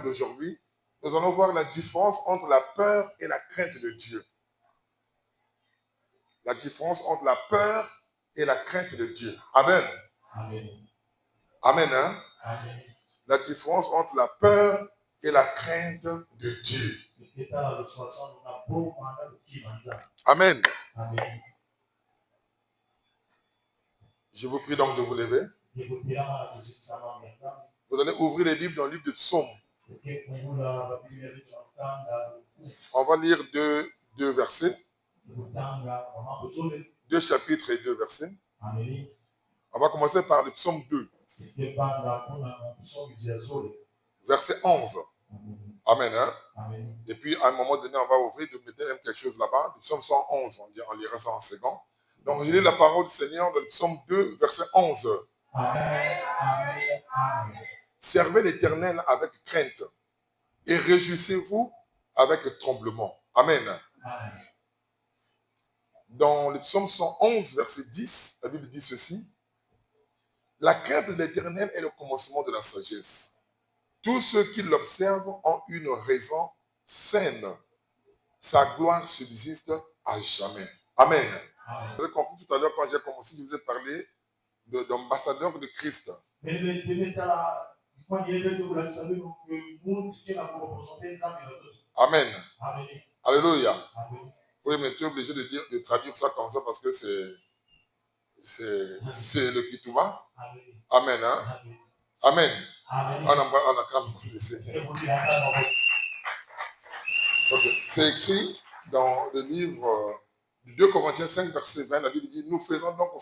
D'aujourd'hui, nous allons voir la différence entre la peur et la crainte de Dieu. La différence entre la peur et la crainte de Dieu. Amen. Amen. Amen, hein? Amen. La différence entre la peur et la crainte de Dieu. Amen. Amen. Je vous prie donc de vous lever. Vous allez ouvrir les Bibles dans le livre de Psaume. On va lire deux versets. 2 chapitres et 2 versets. On va commencer par le psaume 2. Verset 11. Amen. Hein? Amen. Et puis à un moment donné, on va ouvrir, de mettre quelque chose là-bas. Le psaume 111, on lira ça en second. Donc je lis la parole du Seigneur dans le psaume 2, verset 11. Amen. Amen. Amen. Servez l'Éternel avec crainte et réjouissez-vous avec tremblement. Amen. Amen. Dans le psaume 111, verset 10, la Bible dit ceci. La crainte de l'Éternel est le commencement de la sagesse. Tous ceux qui l'observent ont une raison saine. Sa gloire subsiste à jamais. Amen. Amen. Vous avez compris tout à l'heure quand j'ai commencé, je vous ai parlé d'ambassadeur de Christ. Amen. Amen. Alléluia. Amen. Oui, mais tu es obligé de traduire ça comme ça parce que c'est le Kituba. Amen. Hein? Amen. Amen. On a quand même le Seigneur. Okay. C'est écrit dans le livre de 2 Corinthiens 5, verset 20. La Bible dit, nous faisons donc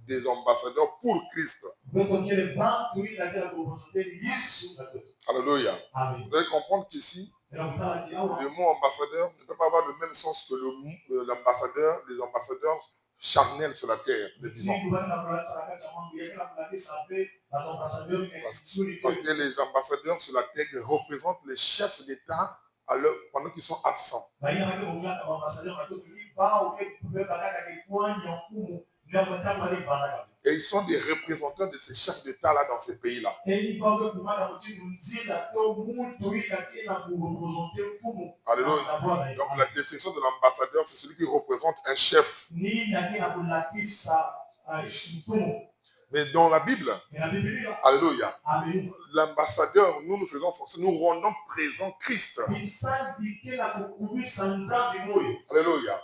des ambassadeurs pour Christ. Alléluia. Amen. Vous allez comprendre qu'ici, le mot ambassadeur ne peut pas avoir le même sens que l'ambassadeur, les ambassadeurs charnels sur la terre, le vivant. Parce que les ambassadeurs sur la terre représentent les chefs d'État pendant qu'ils sont absents. Et ils sont des représentants de ces chefs d'État-là dans ces pays-là. Alléluia. Donc la définition de l'ambassadeur, c'est celui qui représente un chef. Mais dans la Bible, alléluia, l'ambassadeur, nous faisons fonction, nous rendons présent Christ. Alléluia.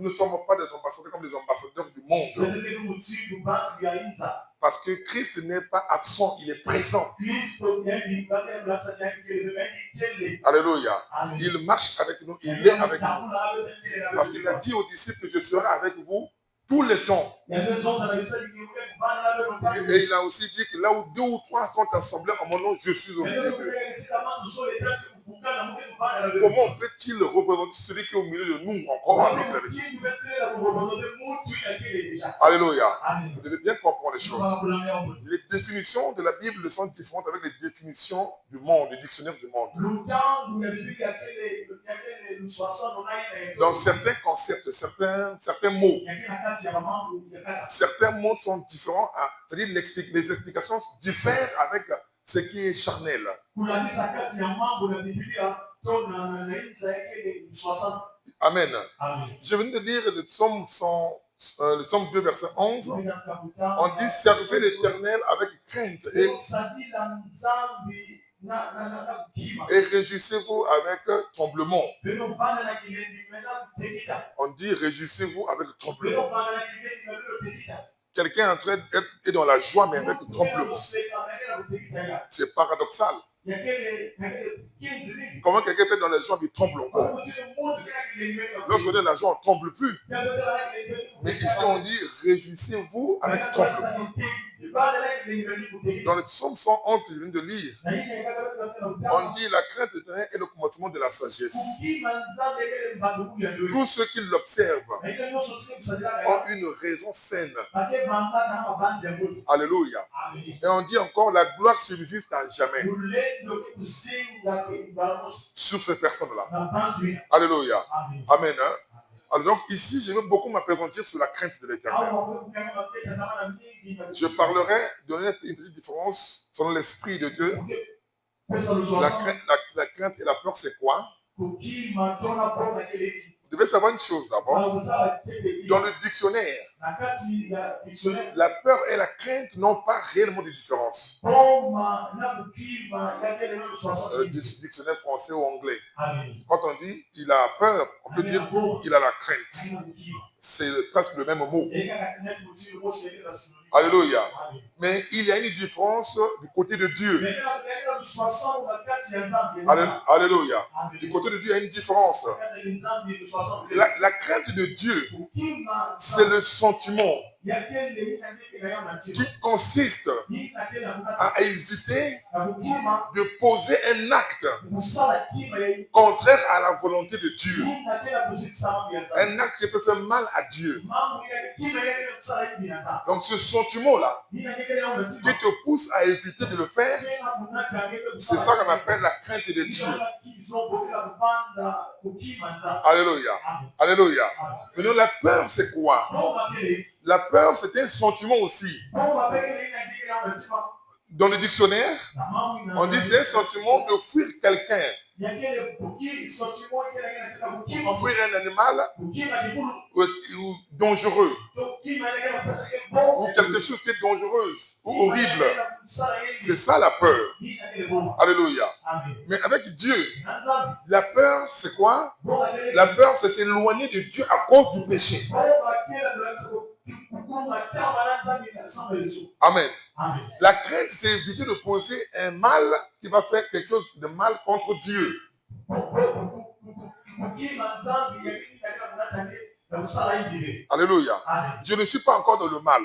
Nous ne sommes pas des ambassadeurs comme les ambassadeurs du monde. Parce que Christ n'est pas absent, il est présent. Alléluia. Il marche avec nous, il est avec nous. Parce qu'il a dit aux disciples que je serai avec vous tout le temps. Et il a aussi dit que là où 2 ou 3 sont assemblés en mon nom, je suis au milieu d'eux. Comment peut-il représenter celui qui est au milieu de nous encore avec la vie? Alléluia. Vous devez bien comprendre les choses. Les définitions de la Bible sont différentes avec les définitions du monde, du dictionnaire du monde. Dans certains concepts, certains mots, certains mots sont différents, c'est-à-dire les explications diffèrent avec ce qui est charnel. Amen. Je viens de lire le psaume 2, verset 11. On dit servez l'Éternel avec crainte et réjouissez-vous avec tremblement. On dit réjouissez-vous avec tremblement. Quelqu'un est en train d'être dans la joie, mais avec tremblement. C'est paradoxal. Comment quelqu'un peut être dans la joie, mais tremble encore? Lorsqu'on est dans la joie, on ne tremble plus. Mais ici, on dit réjouissez-vous avec tremblement. Dans le psaume 111 que je viens de lire, on dit la crainte de l'Éternel est le commencement de la sagesse. Tous ceux qui l'observent ont une raison saine. Alléluia. Et on dit encore la gloire subsiste à jamais sur ces personnes-là. Alléluia. Amen. Hein? Alors donc ici, je veux beaucoup m'appesantir sur la crainte de l'Éternel. Je parlerai, donner une petite différence selon l'Esprit de Dieu La crainte et la peur, c'est quoi? Vous devez savoir une chose d'abord. Dans le dictionnaire, la peur et la crainte n'ont pas réellement de différence. Le dictionnaire français ou anglais. Quand on dit il a peur, on peut dire il a la crainte. C'est presque le même mot. Alléluia. Mais il y a une différence du côté de Dieu. Alléluia. Du côté de Dieu, il y a une différence. La crainte de Dieu, c'est le sentiment qui consiste à éviter de poser un acte contraire à la volonté de Dieu. Un acte qui peut faire mal à Dieu. Donc ce sentiment-là qui te pousse à éviter de le faire, c'est ça qu'on appelle la crainte de Dieu. Alléluia. Alléluia. Maintenant, la peur, c'est quoi? La peur, c'est un sentiment aussi. Dans le dictionnaire, on dit c'est un sentiment de fuir quelqu'un. Fuir un animal ou dangereux. Ou quelque chose qui est dangereux ou horrible. C'est ça la peur. Alléluia. Mais avec Dieu, la peur, c'est quoi? La peur, c'est s'éloigner de Dieu à cause du péché. Amen. La crainte, c'est éviter de poser un mal qui va faire quelque chose de mal contre Dieu. Alléluia. Je ne suis pas encore dans le mal,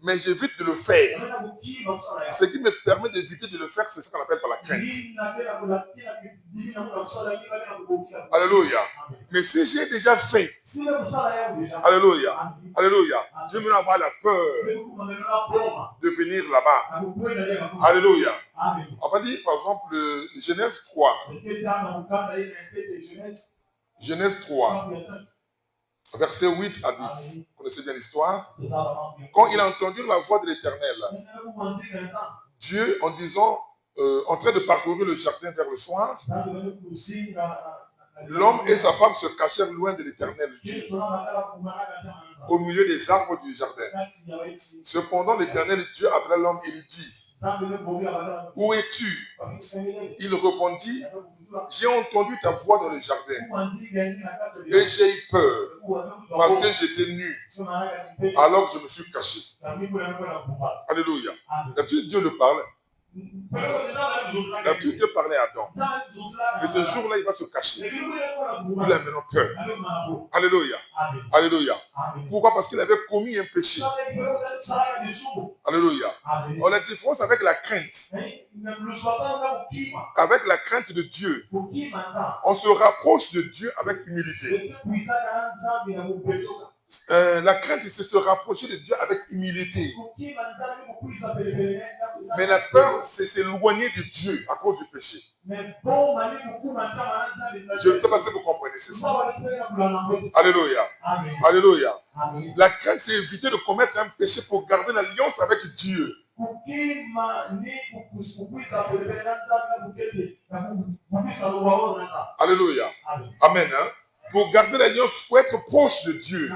mais j'évite de le faire. Ce qui me permet d'éviter de le faire, c'est ce qu'on appelle par la crainte. Alléluia. Mais si j'ai déjà fait, alléluia, alléluia, je vais avoir la peur de venir là-bas. Alléluia. On va dire par exemple Genèse 3. Genèse 3. Versets 8 à 10. Vous connaissez bien l'histoire. Quand il a entendu la voix de l'Éternel, Dieu, en disant, en train de parcourir le jardin vers le soir, l'homme et sa femme se cachèrent loin de l'Éternel Dieu, au milieu des arbres du jardin. Cependant, l'Éternel Dieu appela l'homme et lui dit, où es-tu? Il répondit, j'ai entendu ta voix dans le jardin et j'ai eu peur parce que j'étais nu alors que je me suis caché. Alléluia. D'habitude, Dieu le parle. D'habitude, Dieu parlait à Adam. Mais ce jour-là, il va se cacher. Il a maintenant peur. Alléluia. Alléluia. Pourquoi? Parce qu'il avait commis un péché. Alléluia. On a la différence avec la crainte. Avec la crainte de Dieu, on se rapproche de Dieu avec humilité. La crainte, c'est se rapprocher de Dieu avec humilité. Mais la peur, c'est s'éloigner de Dieu à cause du péché. Je ne sais pas si vous comprenez, c'est ça. Alléluia. Alléluia. La crainte, c'est éviter de commettre un péché pour garder l'alliance avec Dieu. Alléluia. Amen. Hein? Pour garder l'alliance, pour être proche de Dieu.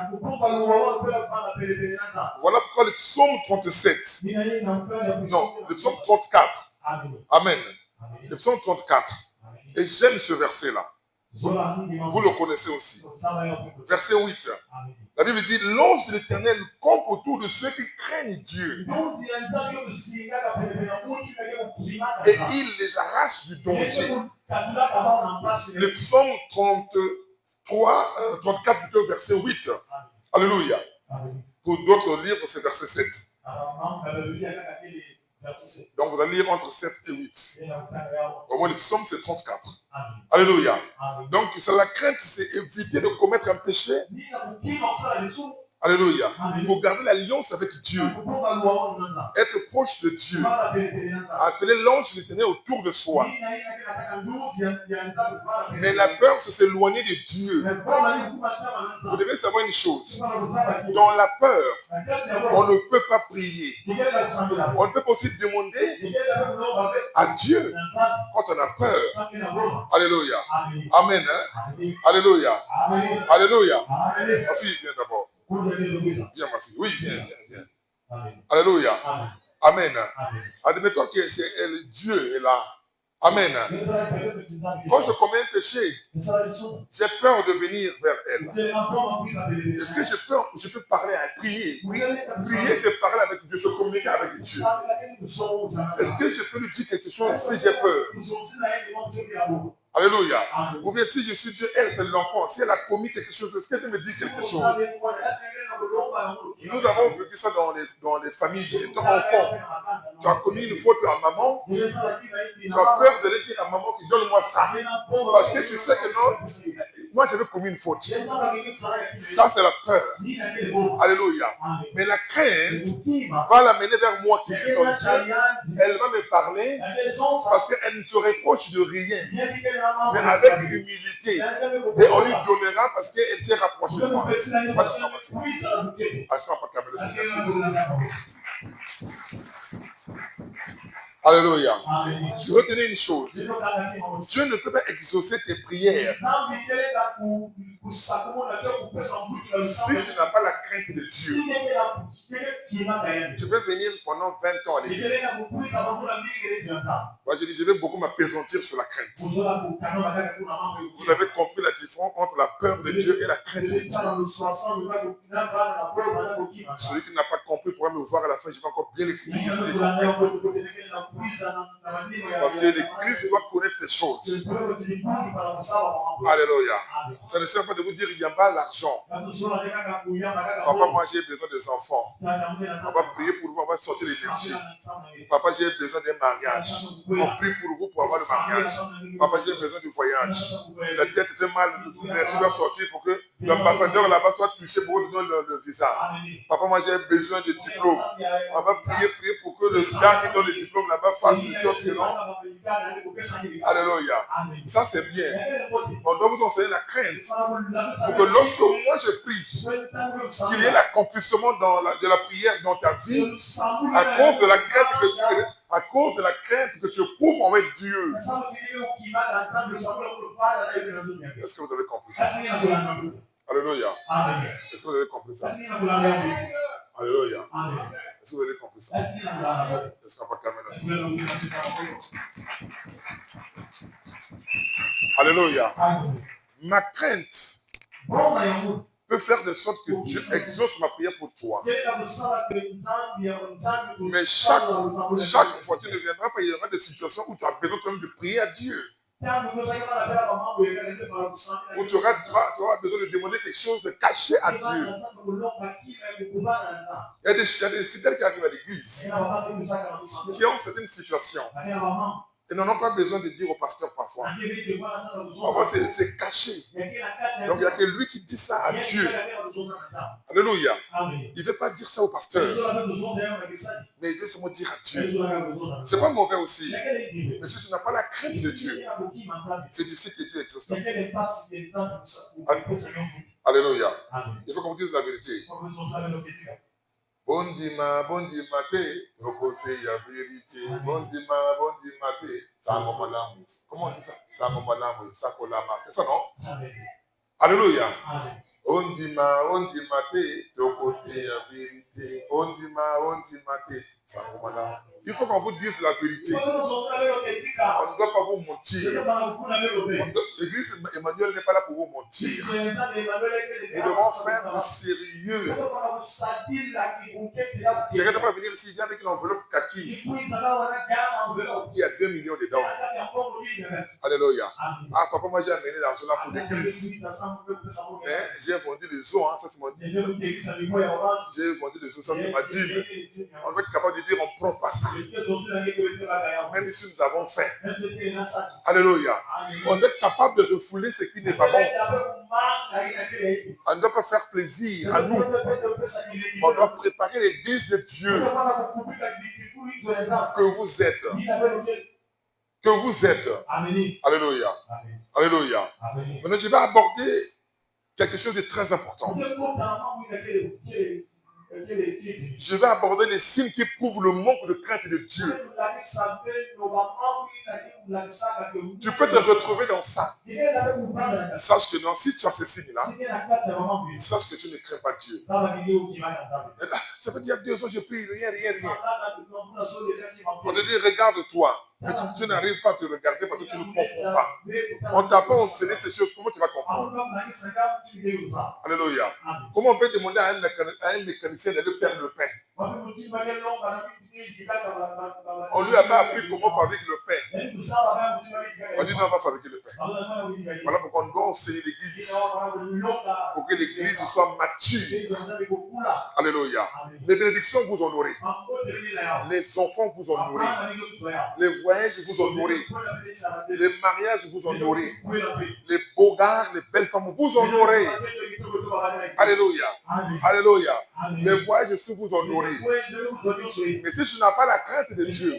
Voilà pourquoi le psaume 37. Non, le psaume 34. Amen. Le psaume 34. Et j'aime ce verset-là. Vous le connaissez aussi. Verset 8. La Bible dit, l'ange de l'Éternel campe autour de ceux qui craignent Dieu. Et il les arrache du danger. Le psaume 34, plutôt verset 8. Alléluia. Pour d'autres livres, c'est verset 7. Donc vous allez lire entre 7 et 8. Au moins le psaume c'est 34. Alléluia. Donc c'est la crainte, c'est éviter de commettre un péché Alléluia. Amen. Pour garder l'alliance avec Dieu, être proche de Dieu, appeler l'ange de l'Éternel autour de soi. Mais la peur, c'est s'éloigner de Dieu. Vous devez savoir une chose. Dans la peur, on ne peut pas prier. On ne peut pas aussi demander à Dieu quand on a peur. Alléluia. Amen. Hein? Alléluia. Alléluia. Ma fille, viens d'abord. Viens, ma fille. Oui, viens. Alléluia. Amen. Admettons que c'est elle, Dieu est là. Amen. Quand je commets un péché, j'ai peur de venir vers elle. Est-ce que je peux parler à prier? Prier, c'est parler avec Dieu, se communiquer avec Dieu. Est-ce que je peux lui dire quelque chose si j'ai peur? Alléluia. Ou bien si je suis Dieu, elle, c'est l'enfant. Si elle a commis quelque chose, est-ce qu'elle peut me dire quelque chose? Nous avons vécu ça dans les familles. Étant enfant, tu as commis une faute à maman, tu as peur de lui dire à maman qui donne-moi ça. Parce que tu sais que non, moi j'avais commis une faute. Ça c'est la peur. Alléluia. Mais la crainte va l'amener vers moi qui suis son Dieu. Elle va me parler parce qu'elle ne se reproche de rien. Mais avec humilité. Et on lui donnera parce qu'elle s'est rapprochée de moi. Alléluia. Je retenais une chose. Dieu ne peut pas exaucer tes prières si tu n'as pas la crainte de Dieu. Tu peux venir pendant 20 ans à l'église. Moi, je dis, je vais beaucoup m'appesantir sur la crainte. Vous avez compris la différence entre la peur de Dieu et la crainte de Dieu. Celui qui n'a pas compris pourra me voir à la fin, je vais encore bien l'expliquer. Parce que l'église doit connaître ces choses. Alléluia. Ça ne sert pas de vous dire il n'y a pas l'argent. Papa, moi j'ai besoin des enfants. On va prier pour vous, on va sortir l'énergie. Papa, j'ai besoin d'un mariage. On prie pour vous pour avoir le mariage. Papa, j'ai besoin du voyage. La tête fait mal, l'énergie doit sortir pour que l'ambassadeur là-bas soit touché pour vous donner le visa. Papa, moi j'ai besoin de diplôme. On va prier pour que le gars qui donne le diplôme là-bas fasse une sorte que non. Alléluia. Ça c'est bien. On doit vous enseigner la crainte pour que lorsque moi je prie, qu'il y ait l'accomplissement de la prière dans ta vie à cause de la crainte que tu éprouves envers Dieu. Est-ce que vous avez compris ça? Alléluia. Est-ce que vous avez compris ça? Alléluia. Est-ce que vous avez compris ça? Est-ce qu'on va calmer là? Alléluia. Ma crainte peut faire de sorte que Dieu exauce ma prière pour toi. Mais chaque fois, tu ne viendras pas, il y aura des situations où tu as besoin quand même de prier à Dieu. Où tu auras besoin de demander quelque chose de caché à Dieu. Il y a des fidèles qui arrivent à l'église qui ont certaines situations. Ils n'en ont pas besoin de dire au pasteur parfois. Parfois, c'est caché. Donc, il n'y a que lui qui dit ça à Dieu. Alléluia. Il ne veut pas dire ça au pasteur. Mais il veut seulement dire à Dieu. Ce n'est pas mauvais aussi. Mais si tu n'as pas la crainte de Dieu, c'est difficile que Dieu exauce ta prière. Alléluia. Il faut qu'on dise la vérité. Bondima, te, côté il y a vérité. Bondima, te, Sangomalamu. Comment on dit ça? Sangomalamu, Sakolama. C'est ça, non? Alléluia. Bondima, te, côté il y a vérité. Bondima, te, Sangomalamu. Il faut qu'on vous dise la vérité. On ne doit pas vous mentir. L'église Emmanuel n'est pas là pour vous mentir. Nous devons faire du sérieux. Quelqu'un ne peut pas venir ici, il vient avec une enveloppe kaki. Il y a 2 millions dedans. Alléluia. Ah, papa, moi j'ai amené l'argent là pour l'église. Mais j'ai vendu les eaux, hein, ça c'est mon dîme. J'ai vendu les eaux, ça c'est ma dîme. On doit être capable de dire on prend pas ça. Même si nous avons faim. Alléluia. On est capable de refouler ce qui n'est pas bon. On ne doit pas faire plaisir à nous. On doit préparer l'église de Dieu que vous êtes. Que vous êtes. Alléluia. Alléluia. Maintenant, je vais aborder quelque chose de très important. Je vais aborder les signes qui prouvent le manque de crainte de Dieu. Tu peux te retrouver dans ça. Sache que non, si tu as ces signes-là, sache que tu ne crains pas Dieu. Ça veut dire, il y a 2 ans, je prie, rien. On te dit, regarde-toi. Mais tu n'arrives pas à te regarder parce que tu ne comprends pas. On t'a pas enseigné ces choses, comment tu vas comprendre? Alléluia. Comment on peut demander à un mécanicien d'aller faire le pain? On lui a pas appris comment fabriquer le pain. On dit non, on va fabriquer le pain. Voilà pourquoi on doit enseigner l'église. Pour que l'église soit mature. Alléluia. Les bénédictions vous honorez. Les enfants vous honorez. Les voyages vous honorez. Les mariages vous honorez. Les beaux gars, les belles femmes vous honorez. Alléluia. Alléluia. Les voyages vous honorez. Mais si tu n'as pas la crainte de Dieu,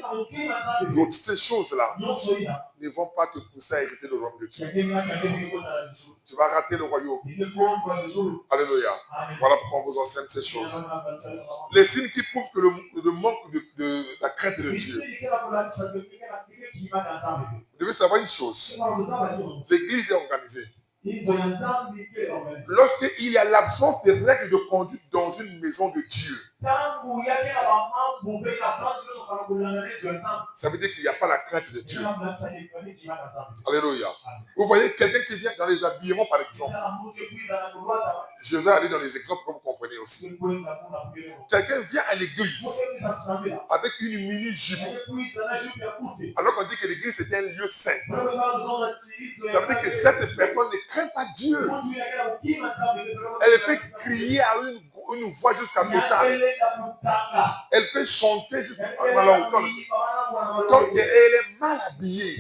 toutes ces choses-là ne vont pas te pousser à éviter le royaume de Dieu. Tu vas rater le royaume. Alléluia. Voilà pourquoi on vous enseigne ces choses. Les signes qui prouvent que le manque de la crainte de Dieu. Vous devez savoir une chose. L'église est organisée. Lorsqu'il y a l'absence de règles de conduite dans une maison de Dieu, ça veut dire qu'il n'y a pas la crainte de Dieu. Alléluia. Vous voyez quelqu'un qui vient dans les habillements, par exemple. Je vais aller dans les exemples que vous comprenez aussi. Quelqu'un vient à l'église avec une mini-jupe. Alors qu'on dit que l'église est un lieu saint. Ça veut dire que cette personne ne craint pas Dieu. Elle peut crier à une voix jusqu'à totale. Elle peut chanter jusqu'à longtemps. Donc elle est mal habillée.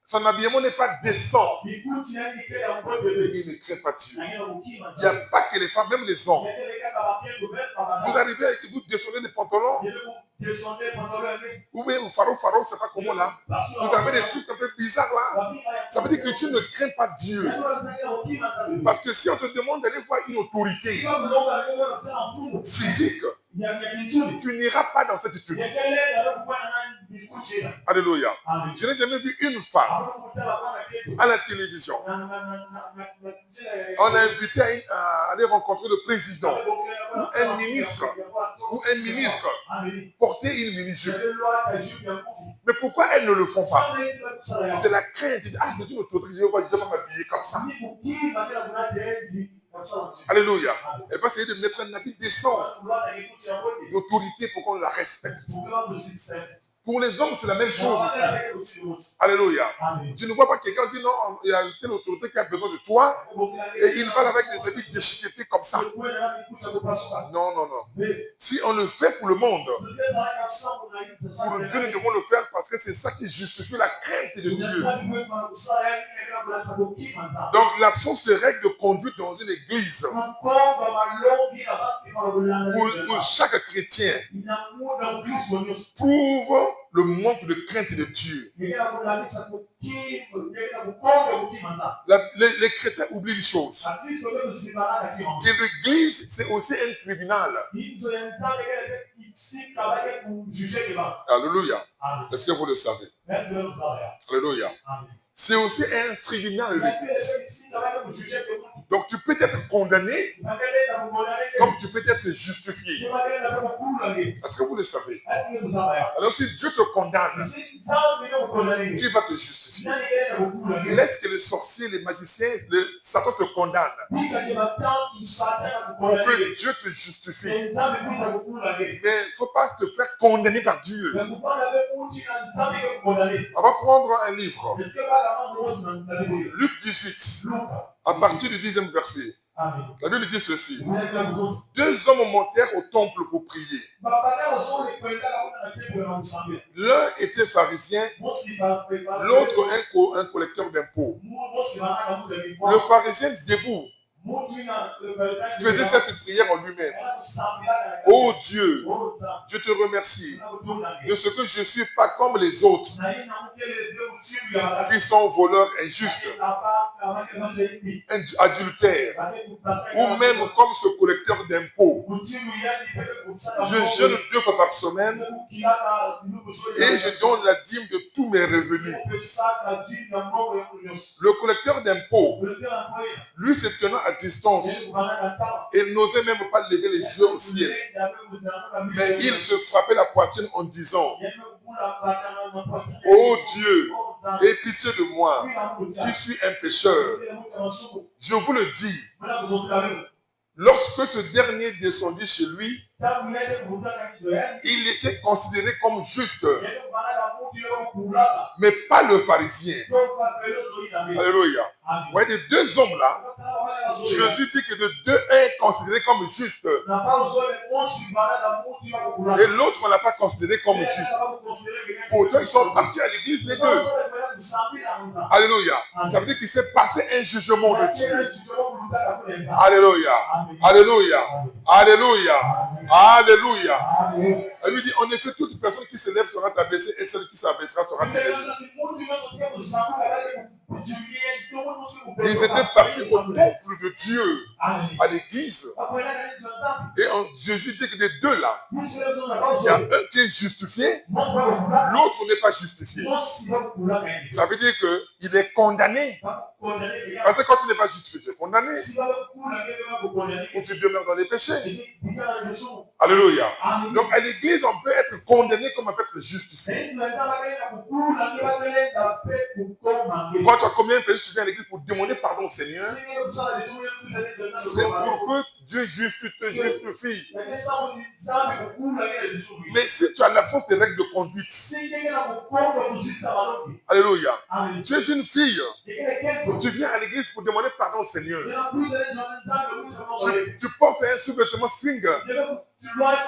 Son habillement n'est pas décent. Il ne craint pas Dieu. Il n'y a pas que les femmes, même les hommes. Vous arrivez et vous descendez les pantalons. Ou bien au pharo, je ne sais pas comment là. Vous avez des trucs un peu bizarres là. Ça veut dire que tu ne crains pas Dieu. Parce que si on te demande d'aller voir une autorité physique, tu n'iras pas dans cette tenue. Alléluia. Je n'ai jamais vu une femme à la télévision. On a invité à aller rencontrer le président ou un ministre porter une mini-jupe. Mais pourquoi elles ne le font pas? C'est la crainte. Ah, c'est une autorité, je ne vais pas m'habiller comme ça. Alléluia. Elle va essayer de mettre un habit décent. L'autorité pour qu'on la respecte. Pour les hommes, c'est la même chose aussi. Alléluia. Tu ne vois pas quelqu'un dire non, il y a telle autorité qui a besoin de toi et il parle avec des habits déchiquetés comme ça. Non. Si on le fait pour le monde, pour Dieu, nous devons le faire parce que c'est ça qui justifie la crainte de Dieu. Donc, l'absence de règles de conduite dans une église, pour chaque chrétien, prouve le manque de crainte de Dieu. Les chrétiens oublient une chose. Que l'église, c'est aussi un tribunal. Alléluia. Est-ce que vous le savez? Alléluia. C'est aussi un tribunal de l'église. Donc tu peux être condamné comme tu peux être justifié. Est-ce que vous le savez? Alors si Dieu te condamne, qui va te justifier? Laisse que les sorciers, les magiciens, Satan te condamne pour que Dieu te justifie. Mais il ne faut pas te faire condamner par Dieu. On va prendre un livre. Luc 18, à partir du 10e verset. Amen. La Bible dit ceci. Vous êtes là, vous autres. 2 hommes montèrent au temple pour prier. L'un était pharisien, l'autre un collecteur d'impôts. Le pharisien debout faisait cette prière en lui-même. Oh Dieu, je te remercie de ce que je ne suis pas comme les autres qui sont voleurs injustes, adultères, ou même comme ce collecteur d'impôts. Je jeûne 2 fois par semaine et je donne la dîme de tous mes revenus. Le collecteur d'impôts, lui se tenant à distance, il n'osait même pas lever les yeux au ciel. Mais il se frappait la poitrine en disant: oh Dieu, aie pitié de moi, qui suis un pécheur. Je vous le dis, lorsque ce dernier descendit chez lui, il était considéré comme juste, mais pas le pharisien. Alléluia. Vous voyez, les 2 hommes-là, Jésus dit que de 2, un est considéré comme juste. Et l'autre, on ne l'a pas considéré comme juste. Pourtant, ils sont partis à l'église, les 2. Alléluia. Ça veut dire qu'il s'est passé un jugement de Dieu. Alléluia. Alléluia. Alléluia. Alléluia. Elle lui dit, en effet, toute personne qui se lève sera abaissée et celle qui s'abaissera sera élevée. Ils étaient partis au temple de Dieu, à l'église. Et Jésus dit que les 2 là, il y a un qui est justifié, l'autre n'est pas justifié. Ça veut dire qu'il est condamné. Parce que quand tu n'es pas justifié, tu es condamné. Ou tu demeures dans les péchés. Alléluia. Donc à l'église, on peut être condamné comme on peut être justifié. Quand tu as commis un péché, tu viens à l'église pour demander pardon au Seigneur. C'est pour que Dieu te justifie. Mais si tu as l'absence des règles de conduite, alléluia. Tu es une fille, tu viens à l'église pour demander pardon au Seigneur. Tu portes un sous-vêtement string.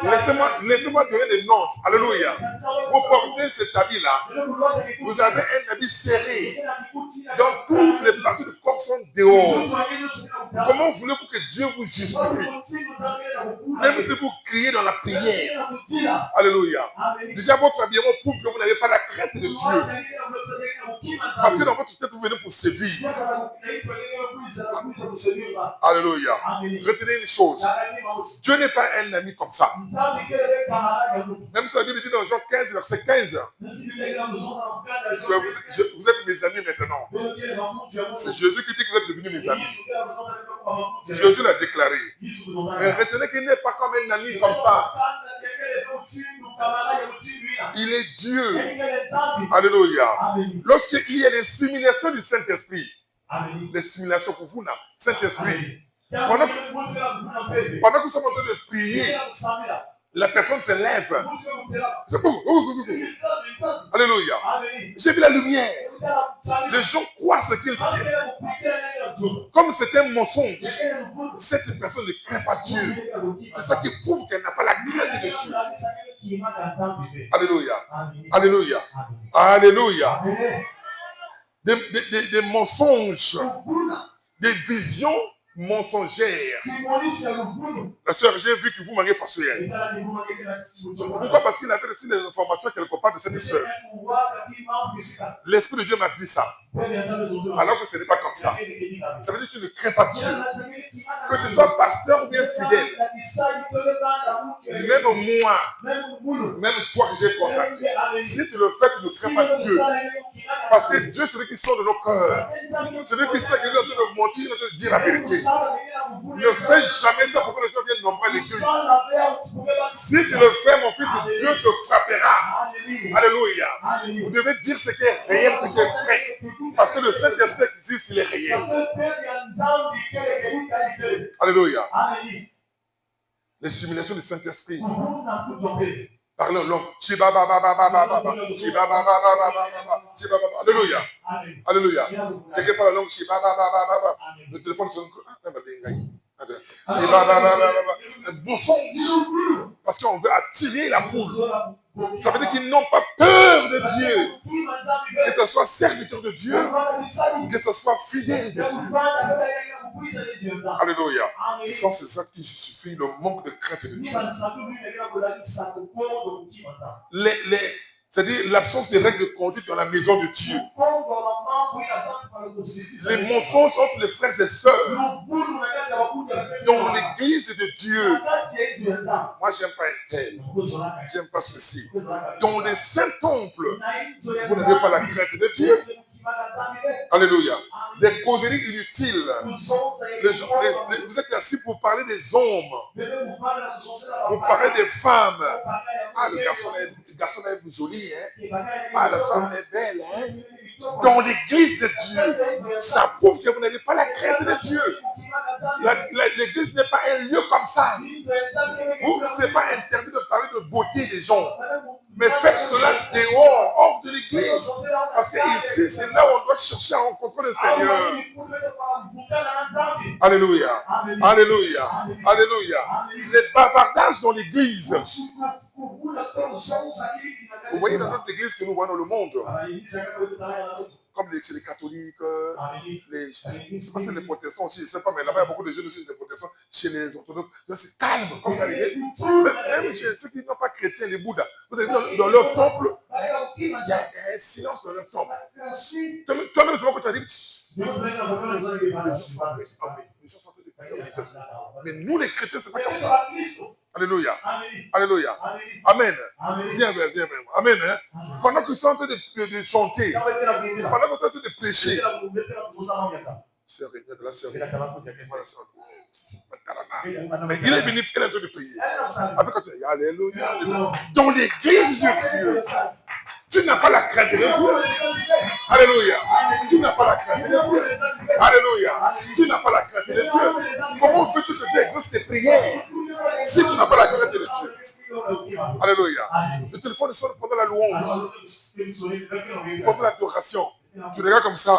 Laissez-moi donner des noms. Alléluia. Vous portez cet habit-là. Vous avez un habit serré. Donc toutes les parties du corps sont dehors. Comment voulez-vous que Dieu vous justifie? Même si vous criez dans la prière. Alléluia. Déjà votre habillement prouve que vous n'avez pas la crainte de Dieu. Parce que dans votre tête, vous venez pour séduire. Alléluia. Retenez une chose. Dieu n'est pas un ami comme ça. Même si la Bible dit dans Jean 15, verset 15, vous êtes mes amis maintenant. C'est Jésus qui dit que vous êtes devenus mes amis. Jésus l'a déclaré. Mais retenez qu'il n'est pas comme un ami comme ça. Il est Dieu. Alléluia. Lorsqu'il y a des simulations du Saint-Esprit, des simulations pour vous, Saint-Esprit, pendant que nous sommes en train de prier, la personne se lève. Alléluia. J'ai vu la lumière. Les gens croient ce qu'ils disent. Comme c'est un mensonge, cette personne ne craint pas Dieu. C'est ça qui prouve qu'elle n'a pas la crainte de Dieu. Alléluia. Alléluia. Alléluia. Des mensonges, des visions mensongères. La sœur, j'ai vu que vous manquez pastoral. Pourquoi? Parce qu'il avait reçu des informations quelque part de cette sœur. L'Esprit de Dieu m'a dit ça. Alors que ce n'est pas comme ça. Ça veut dire que tu ne crains pas Dieu. Que tu sois pasteur ou bien fidèle. Même moi, même toi que j'ai consacré, si tu le fais, tu ne crains pas Dieu. Parce que Dieu, c'est celui qui sort de nos cœurs. Celui qui sait qu'il est en train de mentir, il est en train de dire la vérité. Ne fais jamais ça pour que les gens viennent nommer l'église. Si tu le fais, mon fils, Dieu te frappera. Alléluia. Vous devez dire ce qui est réel, ce qui est vrai. Parce que le Saint-Esprit existe, il est réel. Alléluia. Les simulations du Saint-Esprit. Parlez en langue. Alléluia. Alléluia. Quelqu'un parle en langue. Le téléphone sonne. C'est un mensonge. Parce qu'on veut attirer la foule. Ça veut dire qu'ils n'ont pas peur de Dieu. Que ce soit serviteur de Dieu, que ce soit fidèle de Dieu. Alléluia. C'est ça qui justifie le manque de crainte de Dieu. C'est-à-dire l'absence des règles de conduite dans la maison de Dieu. Les mensonges entre les frères et sœurs. Dans l'église de Dieu. Moi, j'aime pas un tel. J'aime pas ceci. Dans les saints temples, vous n'avez pas la crainte de Dieu. Alléluia. Des causeries inutiles. Vous êtes assis pour parler des hommes. Pour parler des femmes. Ah, le garçon est joli, hein. Ah, la femme est belle, hein. Dans l'église de Dieu, ça prouve que vous n'avez pas la crainte de Dieu. L'église n'est pas un lieu comme ça. Vous, ce n'est pas interdit de parler de beauté des gens. Mais faites cela dehors, hors de l'église. Parce que ici, c'est là où on doit chercher à rencontrer le Seigneur. Alléluia. Alléluia. Alléluia. Les bavardages dans l'église. Vous voyez dans notre église que nous voyons dans le monde. Comme chez les catholiques, c'est pas les protestants aussi, je ne sais pas, mais là-bas, il y a beaucoup de jeunes aussi, les protestants, chez les orthodoxes, c'est calme, comme ça. Même chez ceux qui ne sont pas chrétiens, les Bouddhas, vous avez vu dans leur temple, il y a un silence dans leur temple. Toi-même, c'est pas que tu as dit. Les gens sont en train de prier. Mais nous, les chrétiens, c'est pas comme ça. Alléluia. Alléluia. Amen. Viens, viens. Amen. Pendant que tu es en train de chanter, pendant que tu es en train de prêcher, mais il est venu, elle est en train de prier. Après, quand tu dis Alléluia, dans l'église de Dieu, tu n'as pas la crainte de Dieu. Alléluia. Tu n'as pas la crainte de Dieu. Alléluia. Tu n'as pas la crainte de Dieu. Comment veux-tu que Dieu exauce tes prières si tu n'as pas la crainte de Dieu? Alléluia. Le téléphone sonne pendant la louange, pendant l'adoration. Tu regardes comme ça.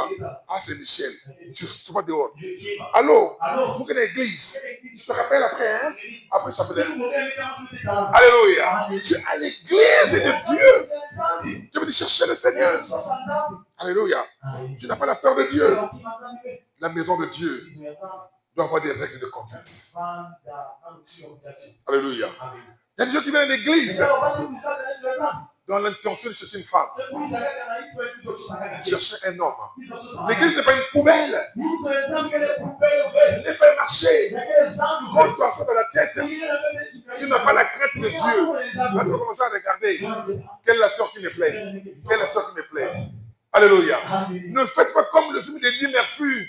Ah, c'est Michel. Tu vas dehors. Allô? Vous êtes à l'église. Tu te rappelles après, hein? Après, tu t'appelles. Alléluia. Tu es à l'église de Dieu. Tu veux chercher le Seigneur. Alléluia. Tu n'as pas la peur de Dieu. La maison de Dieu doit avoir des règles de conduite. Alléluia. Il y a des gens qui viennent à l'église dans l'intention de chercher une femme, chercher un homme. L'église n'est pas une poubelle. Elle n'est pas un marché. Quand tu as ça dans la tête, tu n'as pas la crainte de Dieu. Là, tu vas commencer à regarder. Quelle est la sœur qui me plaît? Quelle est la sœur qui me plaît? Alléluia. Ne faites pas comme le film d'Eddie Murphy.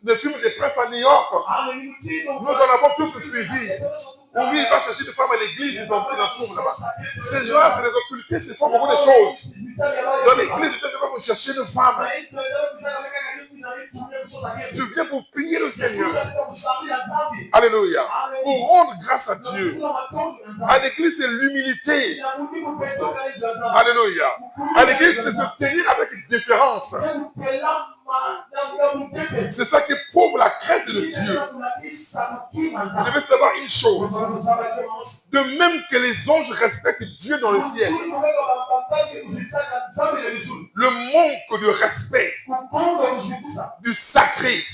Le film des princes à New York. Nous en avons tous suivi. Oui, il va chercher des femmes à l'église, ils en trouvent là-bas. Ces gens-là, c'est des occultistes, ils font beaucoup de choses. Dans l'église, tu ne vas pas chercher une femme. Tu viens pour prier le Seigneur. Alléluia. Pour rendre grâce à Dieu. À l'église, c'est l'humilité. Alléluia. À l'église, c'est se tenir avec différence. C'est ça qui prouve la crainte de Dieu. Vous devez savoir une chose. De même que les anges respectent Dieu dans le ciel, le manque de respect du sacré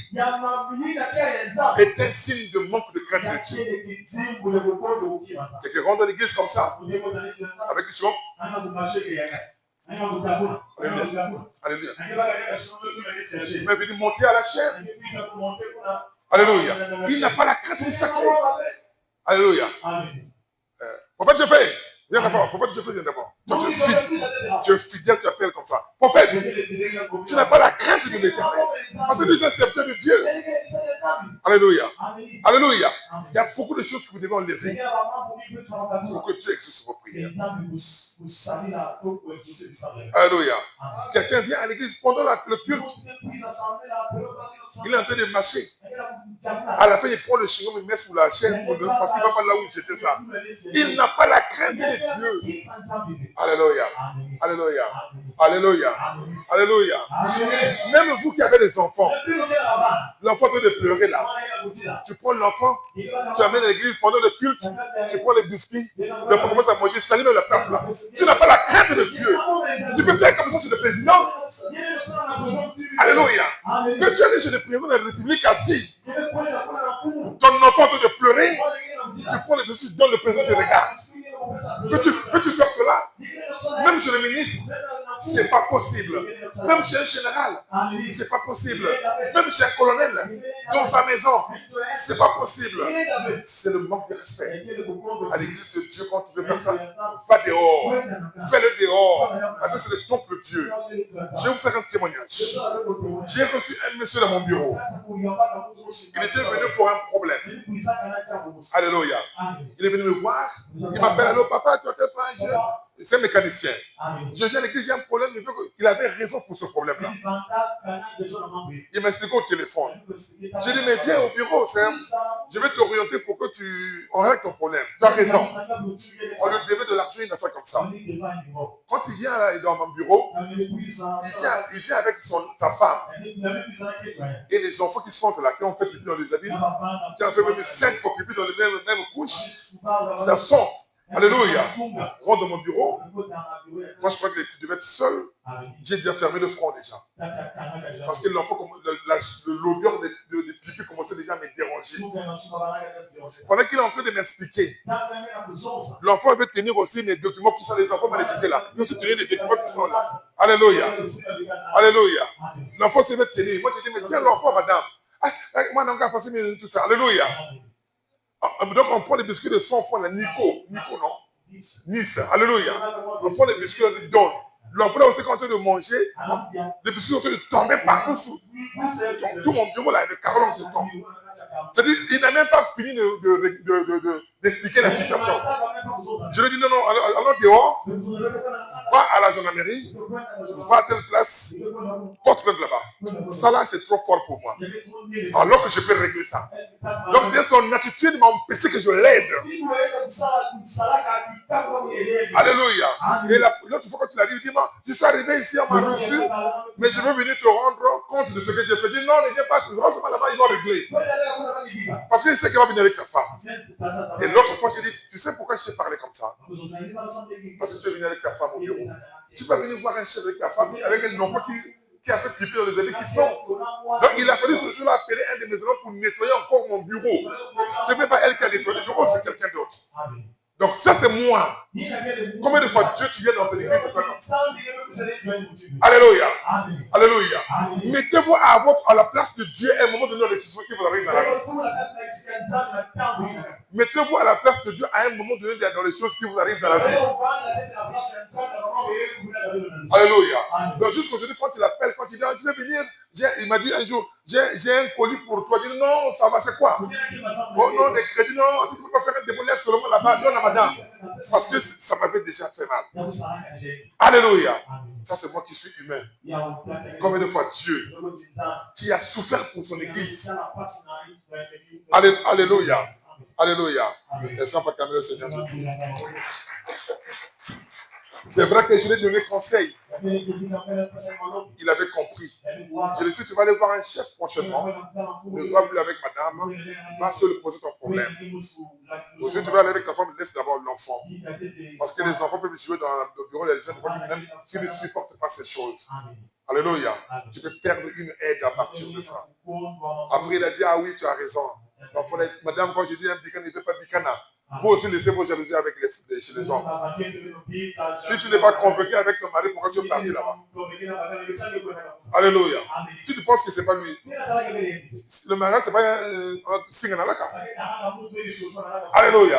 est un signe de manque de crainte de Dieu. Quelqu'un rentre dans l'église comme ça, avec le chemin. Alléluia. Mais il veut monter à la chair. Alléluia. Il n'a pas la crainte du sacré. Alléluia. Prophète, je fais. Viens d'abord. Prophète, je fais, viens d'abord. Tu es fidèle, tu appelles comme ça. Prophète, tu n'as pas la crainte de l'Éternel. Parce que tu es un serviteur de Dieu. Alléluia. Alléluia. Il y a beaucoup de choses que vous devez enlever pour que Dieu exauce vos prières. Alléluia. Quelqu'un vient à l'église pendant le culte. Il est en train de marcher. À la fin, il prend le chewing-gum, il met sous la chaise parce qu'il ne va pas là où jeter ça. Il n'a pas la crainte de Dieu. Alléluia. Alléluia. Alléluia. Alléluia. Même vous qui avez des enfants, l'enfant est en train de pleurer là. Tu prends l'enfant, tu amènes à l'église pendant le culte, tu prends les biscuits, l'enfant commence à manger, salit même la place là. Tu n'as pas la crainte de Dieu. Tu peux faire comme ça chez le président. Alléluia. Que tu allais chez le président de la République assis. Ton enfant est en train de pleurer. Tu prends les biscuits, tu donnes le président, tu regardes. Peux-tu faire cela? Même chez le ministre, c'est pas possible. Même chez un général, c'est pas possible. Même chez un colonel, dans sa maison, c'est pas possible. C'est le manque de respect. À l'église de Dieu, quand tu veux faire ça, va dehors. Fais-le dehors. Parce que c'est le temple de Dieu. Je vais vous faire un témoignage. J'ai reçu un monsieur dans mon bureau. Il était venu pour un problème. Alléluia. Il est venu me voir. Il m'appelle, allô papa, tu n'entends pas? C'est un mécanicien. Je viens à l'église, j'ai un problème. Il avait raison pour ce problème-là. Il m'a expliqué au téléphone. J'ai dit, mais viens au bureau, je vais t'orienter pour que on règle ton problème. Tu as raison. On lui devait de l'argent, une affaire comme ça. Quand il vient là, dans mon bureau, il vient avec sa femme. Et les enfants qui sont là, qui ont fait pipi dans les habits, qui ont fait même 5 fois pipi dans les mêmes couches, ça sent. Alléluia. Rentre dans mon bureau. Moi, je crois que tu devais être seul. J'ai déjà fermé le front déjà. Parce que l'enfant, l'odeur de pipi commençait déjà à me déranger. Pendant qu'il est en train de m'expliquer, l'enfant veut tenir aussi mes documents qui sont les enfants mal éduqués là. Il veut aussi tenir les documents qui sont là. Alléluia. Alléluia. L'enfant se veut tenir. Moi, je dis, mais tiens l'enfant, madame. Moi, non, pas facile, tout ça. Alléluia. Donc, on prend les biscuits de son enfant, là, Nico, non? Nice, alléluia. On prend les biscuits, on les donne. L'enfant là aussi, quand on est en train de manger, les biscuits sont en train de tomber partout sous. Tout mon bureau là, le carreau se tombe. C'est-à-dire, il n'a même pas fini d'expliquer la situation. Je lui ai dit, non, allons dehors, va à la gendarmerie, va à telle place, porte plainte là-bas. Ça là, c'est trop fort pour moi. Alors que je peux régler ça. Donc, son attitude m'a empêché que je l'aide. Alléluia. Et l'autre fois, quand tu l'as dit, il dit, je suis arrivé ici, on m'a reçu, mais je veux venir te rendre compte de ce que j'ai fait. Je dis, non, ne viens pas, je rentre là-bas, ils vont régler. Parce qu'il sait qu'il va venir avec sa femme. Et l'autre fois, j'ai dit, tu sais pourquoi je t'ai parlé comme ça? Parce que tu es venu avec ta femme au bureau. Tu vas venir voir un chef avec ta femme, avec un enfant qui a fait pipi dans les années qui sont. Donc il a fallu ce jour-là appeler un de mes enfants pour nettoyer encore mon bureau. Ce n'est même pas elle qui a nettoyé le bureau, c'est quelqu'un d'autre. Donc ça c'est moi. Combien de fois Dieu qui vient dans cette église, c'est pas comme ça. Alléluia. Alléluia. Mettez-vous à la place de Dieu à un moment donné dans les situations qui vous arrivent dans la vie. Mettez-vous à la place de Dieu à un moment donné dans les choses qui vous arrivent dans la vie. Alléluia. Donc jusqu'aujourd'hui, quand il appelle, quand il dit, je vais venir, il m'a dit un jour, j'ai un colis pour toi. Je dis, non, ça va, c'est quoi? Oh non, des crédits, non, tu ne peux pas faire un dépôt, laisse seulement là-bas, donne à madame. Parce que ça m'avait déjà fait mal. Alléluia. Ça, c'est moi qui suis humain. Combien de fois Dieu, qui a souffert pour son église. Alléluia. Alléluia. Est-ce qu'on peut calmer le Seigneur Jésus? C'est vrai que je lui ai donné conseil. Il avait compris. Je lui ai dit, tu vas aller voir un chef prochainement. Ne va plus avec madame. Va seul poser ton problème. Aussi, tu vas aller avec ta femme, laisse d'abord l'enfant. Parce que les enfants peuvent jouer dans le bureau, les jeunes qui ne supportent pas ces choses. Alléluia. Tu peux perdre une aide à partir de ça. Après, il a dit, ah oui, tu as raison. L'enfant, madame, quand je dis un bicana, il ne fait pas bicana. Vous aussi laissez vos jalousies avec chez les hommes. Si tu n'es pas convaincu avec ton mari, pourquoi tu es parti là-bas? Alléluia. Si tu penses que ce n'est pas lui, le mariage, ce n'est pas un signe dans la carte. Alléluia.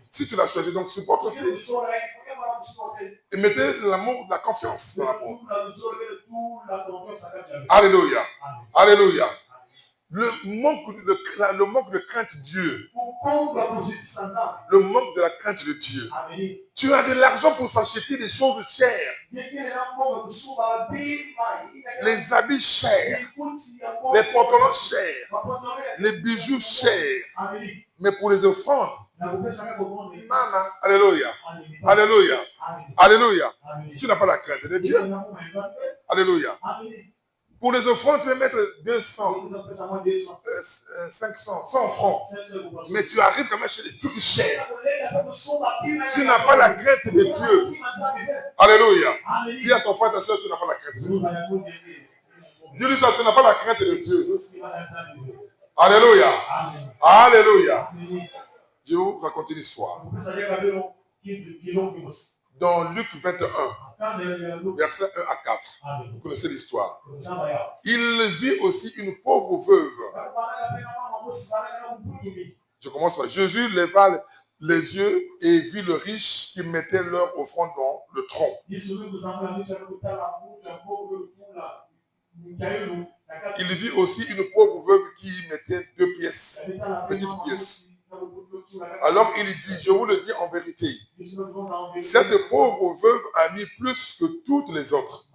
Si tu l'as choisi, donc supporte aussi. Et mettez l'amour, la confiance dans l'amour. Alléluia. Alléluia. le manque de crainte de Dieu, le manque de la crainte de Dieu. Tu as de l'argent pour s'acheter des choses chères, les habits chers, les pantalons chers, les bijoux chers, mais pour les offrandes, maman, alléluia, alléluia, alléluia, tu n'as pas la crainte de Dieu, alléluia. Pour les offrandes, tu vas mettre 200, 500, 100 francs. Mais tu arrives quand même chez des trucs chers. Tu n'as pas la crainte de Dieu. Alléluia. Dis à ton frère, ta soeur, tu n'as pas la crainte de Dieu. Dis-lui ça, tu n'as pas la crainte de Dieu. Alléluia. Alléluia. Je vais vous raconter l'histoire. Dans Luc 21, versets 1 à 4, vous connaissez l'histoire. Il vit aussi une pauvre veuve. Je commence par Jésus leva les yeux et vit le riche qui mettait leur offrande dans le tronc. Il vit aussi une pauvre veuve qui mettait 2 pièces, petites pièces. Alors il dit, je vous le dis en vérité, cette pauvre veuve a mis plus que toutes les autres.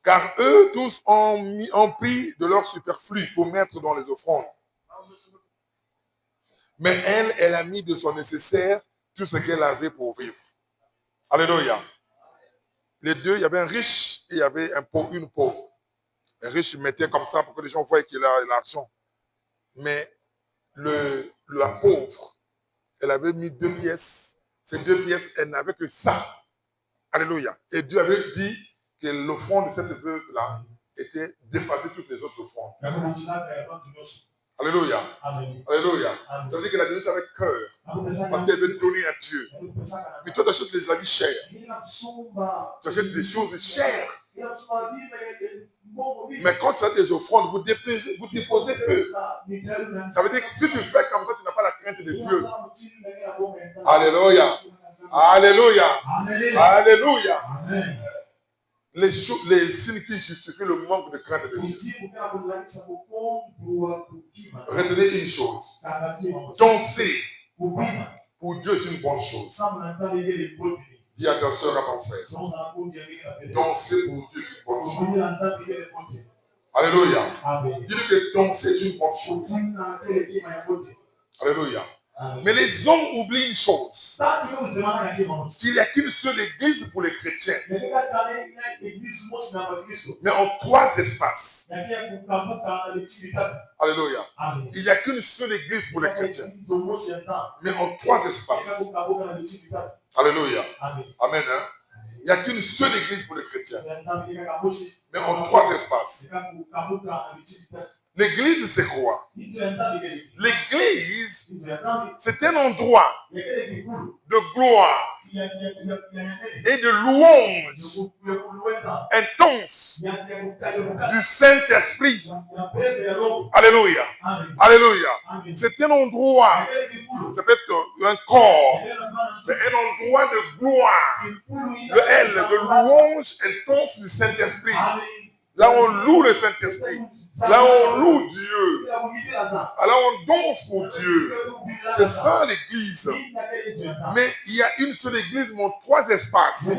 Car eux tous ont pris de leur superflu pour mettre dans les offrandes. Mais elle a mis de son nécessaire tout ce qu'elle avait pour vivre. Alléluia. Les deux, il y avait un riche et il y avait une pauvre. Le riche mettait comme ça pour que les gens voient qu'il a l'argent. Mais la pauvre, elle avait mis 2 pièces. Ces 2 pièces, elle n'avait que ça. Alléluia. Et Dieu avait dit que l'offrande de cette veuve-là était dépassée toutes les autres offrandes. Alléluia. Alléluia. Ça veut dire qu'elle a donné ça avec cœur. Parce qu'elle veut donner à Dieu. Mais toi, tu achètes des habits chers. Tu achètes des choses chères. Mais quand tu as des offrandes, vous déposez peu. Ça veut dire que si tu fais comme ça, tu n'as pas la crainte de Dieu. Alléluia. Alléluia. Alléluia. Les signes qui justifient le manque de crainte de Dieu. Retenez une chose. Danser pour Dieu est une bonne chose. Dis à ta soeur, à ton frère. Danser pour Dieu est une bonne chose. Alléluia. Dis-lui que danser est une bonne chose. Alléluia. Mais les hommes oublient une chose. Qu'il n'y a qu'une seule église pour les chrétiens. Mais en 3 espaces. Alléluia. Il n'y a qu'une seule église pour les chrétiens. Mais en 3 espaces. Alléluia. Amen. Hein? Il n'y a qu'une seule église pour les chrétiens. Mais en 3 espaces. L'église, c'est quoi? L'église, c'est un endroit de gloire et de louange intense du Saint-Esprit. Alléluia. Alléluia. C'est un endroit, ça peut être un corps, c'est un endroit de gloire, de louange intense du Saint-Esprit. Là, on loue le Saint-Esprit. Là, on loue Dieu. Là, on danse pour Dieu. C'est ça l'église. Mais il y a une seule église, mais 3 espaces. Il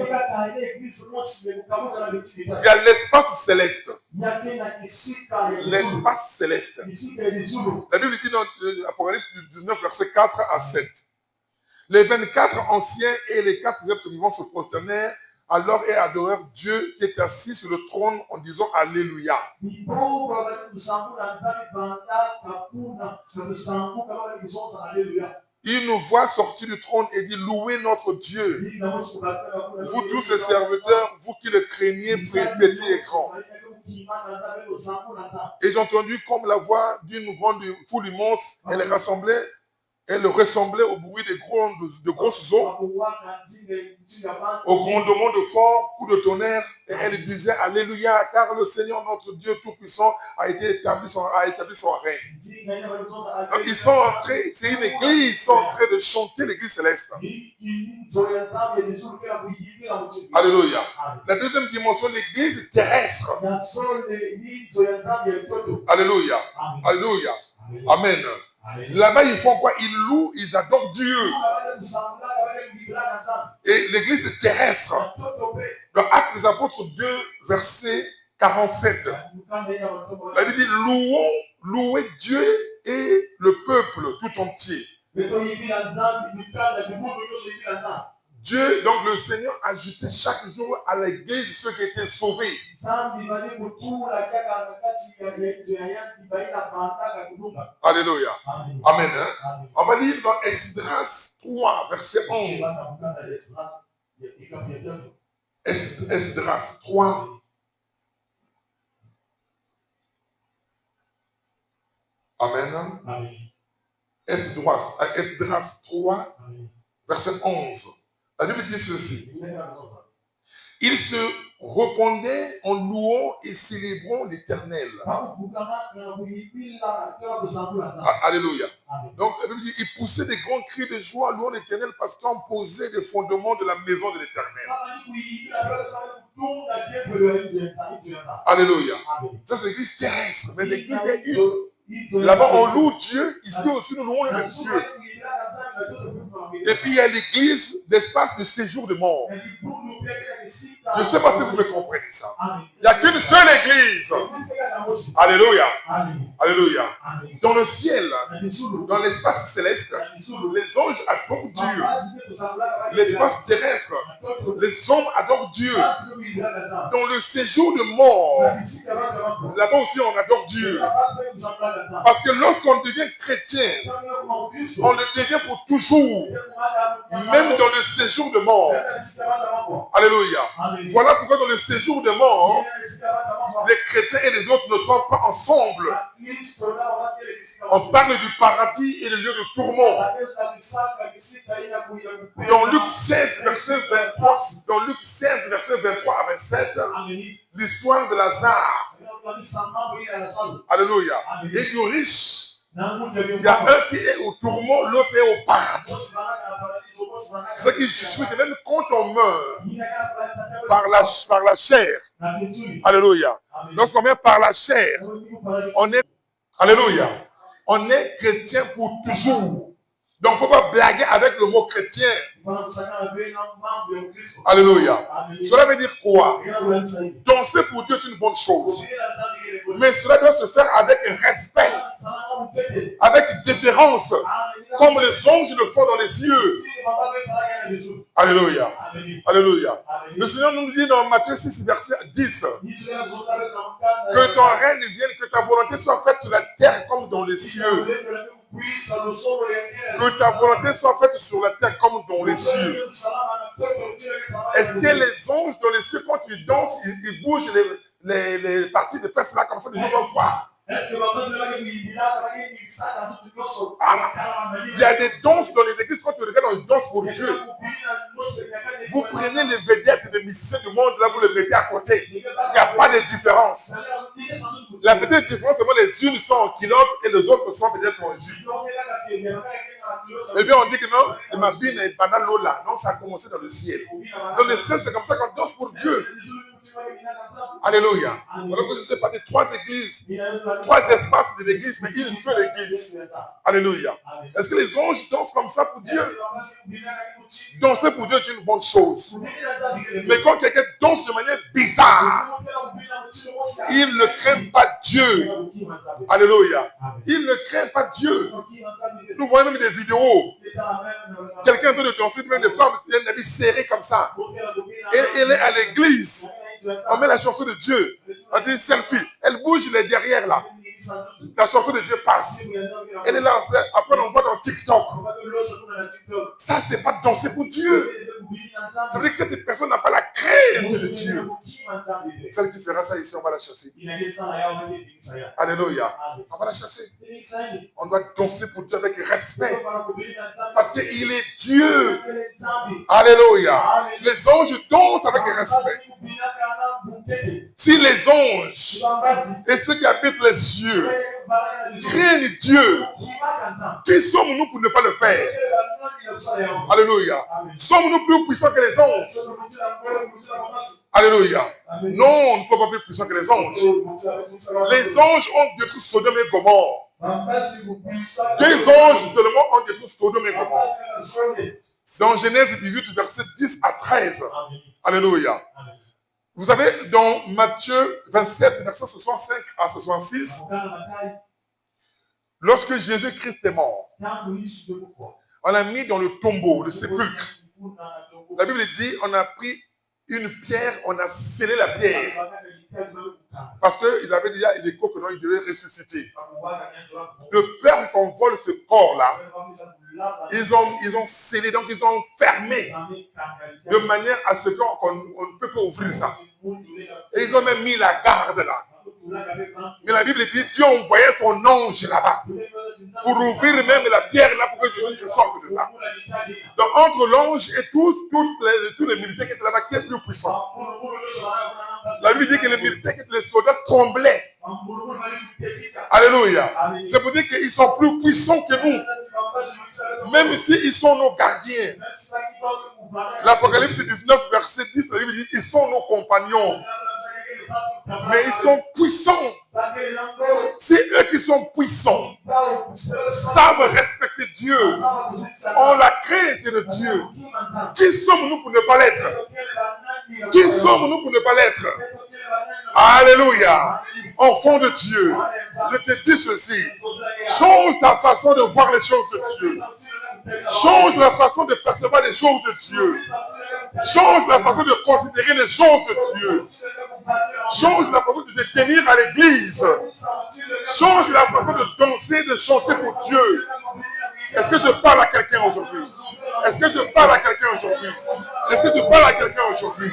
y a l'espace céleste. L'espace céleste. La Bible dit dans Apocalypse 19, verset 4 à 7. Les 24 anciens et les 4 êtres vivants se prosternèrent alors et adorèrent Dieu qui est assis sur le trône en disant Alléluia. Il nous voit sortir du trône et dit louez notre Dieu. Vous tous ses serviteurs, vous qui le craignez, petits et grands. Et j'ai entendu comme la voix d'une grande foule immense, elle est rassemblée Elle ressemblait au bruit de grosses eaux, au grondement de forts coups de tonnerre, et elle disait Alléluia, car le Seigneur notre Dieu Tout-Puissant a établi son règne. Donc, ils sont entrés, c'est une église, ils sont en train de chanter l'église céleste. Alléluia. La deuxième dimension, l'église terrestre. Alléluia. Alléluia. Amen. Là-bas, ils font quoi? Ils louent, ils adorent Dieu. Et l'église terrestre, dans Actes des Apôtres 2, verset 47, la Bible dit louez Dieu et le peuple tout entier. Dieu, donc le Seigneur, ajoutait chaque jour à l'église ceux qui étaient sauvés. Alléluia. Amen. On va lire dans Esdras 3, verset 11. Esdras 3. Amen. Esdras 3, verset 11. La Bible dit ceci. Ils se répondaient en louant et célébrant l'Éternel. Alléluia. Donc, la Bible dit, ils poussaient des grands cris de joie louant l'Éternel parce qu'on posait les fondements de la maison de l'Éternel. Alléluia. Ça, c'est l'église terrestre, mais l'église est une. Là-bas, on loue Dieu. Ici aussi, nous louons le Dieu. Et puis, il y a l'église d'espace de séjour de mort. Je ne sais pas si vous me comprenez ça. Il n'y a qu'une seule église. Alléluia. Alléluia. Dans le ciel, dans l'espace céleste, les anges adorent Dieu. L'espace terrestre, les hommes adorent Dieu. Dans le séjour de mort, là-bas aussi, on adore Dieu. Parce que lorsqu'on devient chrétien, on le devient pour toujours, même dans le séjour de mort. Alléluia. Voilà pourquoi dans le séjour de mort, les chrétiens et les autres ne sont pas ensemble. On parle du paradis et du lieu de tourment. Dans Luc 16, verset 23, dans Luc 16, verset 23 à 27, l'histoire de Lazare. Alléluia. Et du riche. Il y a un qui est au tourment, l'autre est au paradis. Ce qui justifie que même quand on meurt par la chair, alléluia. Lorsqu'on meurt par la chair, on est, alléluia, on est chrétien pour toujours. Donc, il ne faut pas blaguer avec le mot chrétien. Alléluia. Cela veut dire quoi? Danser pour Dieu est une bonne chose. Mais cela doit se faire avec respect, avec déférence, comme les anges le font dans les cieux. Alléluia. Alléluia. Le Seigneur nous dit dans Matthieu 6, verset 10, que ton règne vienne, que ta volonté soit faite sur la terre comme dans les cieux. Que ta volonté soit faite sur la terre comme dans les cieux. Est-ce que les anges dans les cieux, quand ils dansent, ils bougent les parties de fesses là comme ça, les gens vont voir? Il y a des danses dans les églises, quand tu regardes, on danse pour Dieu. Vous prenez les vedettes des musiciens du monde, là vous les mettez à côté. Il n'y a pas de différence. La petite différence, c'est que les unes sont en culotte et les autres sont peut-être en jupe. Eh bien, on dit que non, ma bine est banale là. Non, ça a commencé dans le ciel. Dans le ciel, c'est comme ça qu'on danse pour Dieu. Alléluia. Alors que ce n'est pas des trois églises, trois espaces de l'église, mais une seule église. Alléluia. Est-ce que les anges dansent comme ça pour Dieu? Danser pour Dieu est une bonne chose. Mais quand quelqu'un danse de manière bizarre, il ne craint pas Dieu. Alléluia. Il ne craint pas Dieu. Nous voyons même des vidéos. Quelqu'un veut de danser, même des femmes, il y a une habit serré comme ça. Et elle est à l'église. On met la chanson de Dieu. On dit selfie. Elle bouge les derrière là. La chanson de Dieu passe. Elle est là. Après, on voit dans TikTok. Ça, c'est pas danser pour Dieu. Ça veut dire que cette personne n'a pas la crainte de Dieu. Celle qui fera ça ici, on va la chasser. Alléluia. On va la chasser. On doit danser pour Dieu avec respect. Parce qu'il est Dieu. Alléluia. Les anges dansent avec respect. Si les anges et ceux qui habitent les cieux craignent Dieu, qui sommes-nous pour ne pas le faire? Alléluia. Sommes-nous plus puissants que les anges? Alléluia. Non, nous ne sommes pas plus puissants que les anges. Les anges ont détruit Sodome et Gomorrhe. Les anges seulement ont détruit Sodome et Gomorrhe. Dans Genèse 18, versets 10 à 13. Alléluia. Vous savez, dans Matthieu 27, versets 65 à 66, lorsque Jésus-Christ est mort, on l'a mis dans le tombeau, le sépulcre. La Bible dit, on a pris une pierre, on a scellé la pierre. Parce qu'ils avaient déjà l'écho que non, ils devaient ressusciter. De peur qu'on vole ce corps-là, ils ont scellé, donc ils ont fermé, de manière à ce qu'on ne peut pas ouvrir ça. Et ils ont même mis la garde là. Mais la Bible dit, Dieu envoyait son ange là-bas pour ouvrir même la pierre là pour que Jésus sorte de là. Donc entre l'ange et tous les militaires qui étaient là-bas, qui est plus puissant? La Bible dit que les soldats tremblaient. Alléluia. C'est pour dire qu'ils sont plus puissants que nous. Même s'ils sont nos gardiens. L'Apocalypse 19, verset 10, la Bible dit qu'ils sont nos compagnons. Mais ils sont puissants. C'est eux qui sont puissants. Savent respecter Dieu. Ont la crainte de Dieu. Qui sommes-nous pour ne pas l'être? Qui sommes-nous pour ne pas l'être? Alléluia. Enfant de Dieu, je te dis ceci. Change ta façon de voir les choses de Dieu. Change la façon de percevoir les choses de Dieu. Change la façon de considérer les choses de Dieu. Change la façon de te tenir à l'église. Change la façon de danser, de chanter pour Dieu. Est-ce que je parle à quelqu'un aujourd'hui? Est-ce que je parle à quelqu'un aujourd'hui? Est-ce que je parle à quelqu'un aujourd'hui?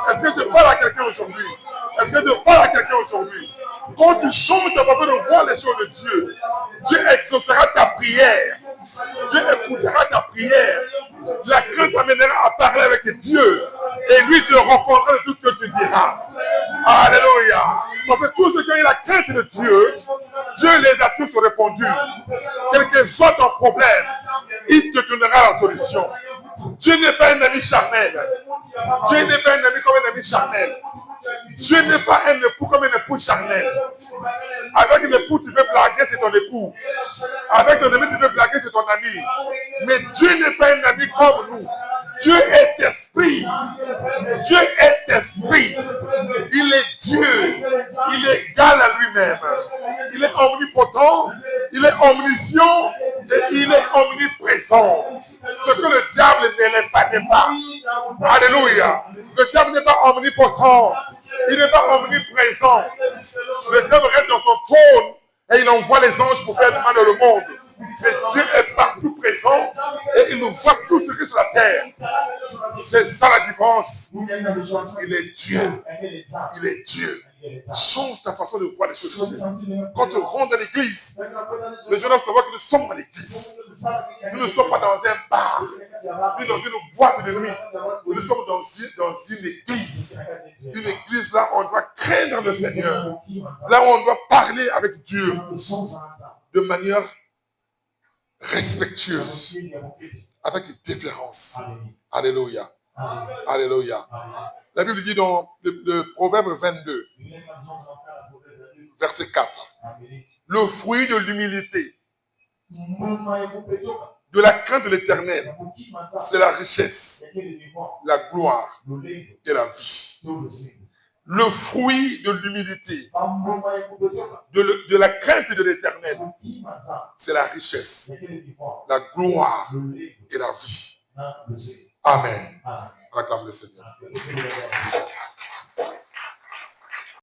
Est-ce que je parle à quelqu'un aujourd'hui? Est-ce que je parle à quelqu'un aujourd'hui? Quand tu changes ta façon de voir les choses de Dieu, Dieu exaucera ta prière. Dieu écoutera ta prière. La crainte t'amènera à parler avec Dieu. Et lui te répondra de tout ce que tu diras. Alléluia. Parce que tous ceux qui ont eu la crainte de Dieu, Dieu les a tous répondus. Quel que soit ton problème, il te donnera la solution. Dieu n'est pas un ami charnel. Dieu n'est pas un ami comme un ami charnel. Dieu n'est pas un époux comme un époux charnel. Avec l'époux, tu peux blaguer, c'est ton époux. Avec ton ami, tu peux blaguer, c'est ton ami. Mais Dieu n'est pas un ami comme nous. Dieu est esprit. Dieu est esprit. Il est Dieu. Il est égal à lui-même. Il est omnipotent. Il est omniscient. Et il est omniprésent. Ce que le diable n'est pas. Alléluia. Le diable n'est pas omnipotent. Il n'est pas omniprésent. Le diable reste dans son trône et il envoie les anges pour faire du mal dans le monde. Mais Dieu est partout présent et il nous voit tout ce qui est sur la terre. C'est ça la différence. Il est Dieu. Il est Dieu. Change ta façon de voir les choses. Quand tu rentres dans l'église, les gens doivent savoir que nous sommes à l'église. Nous ne sommes pas dans un bar, ni dans une boîte de nuit. Nous sommes dans une église. Une église là où on doit craindre le Seigneur. Là où on doit parler avec Dieu de manière respectueuse, avec déférence. Alléluia. Alléluia. La Bible dit dans le Proverbe 22, verset 4, le fruit de l'humilité, de la crainte de l'Éternel, c'est la richesse, la gloire et la vie. Le fruit de l'humilité, de la crainte de l'Éternel, c'est la richesse, la gloire et la vie. Amen. Acclame le Seigneur.